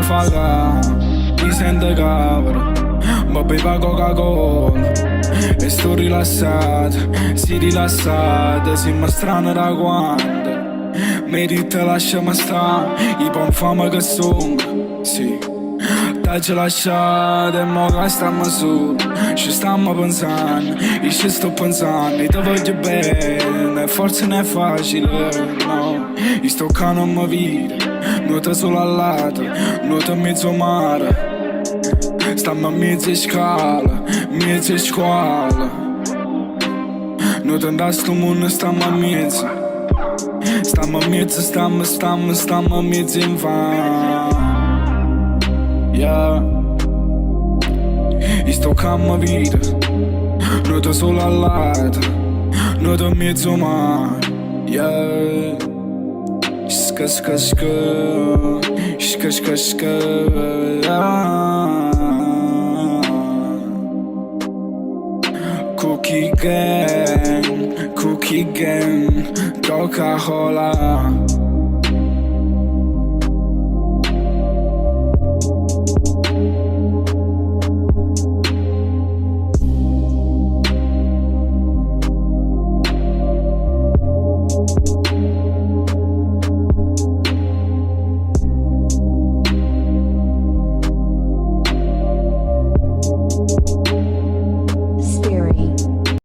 Faga, mi sento cabra, ma beva Coca-Cola e sto rilassato, si rilassate, siamo strano da quando merita lasciami stare, i buon fama che sono, sì. T'hai lasciato e mo che stiamo solo, ci stiamo pensando, io ci sto pensando, io ti voglio bene, forse non è facile, no. Io sto qua non mi vita, nuota solo al lato, nuota in mezzo mare, stiamo a mezzo scala, mezzo scuola, nuota in sto mondo, stiamo a mezzo. Stiamo a mezzo, stiamo a mezzo in van. Yeah. Io sto calma vita, nuoto solo al lato, nuoto in mezzo mare. Yeah. Ska ska ska, ska ska ska. Yeah. Cookie gang, Coca-Cola.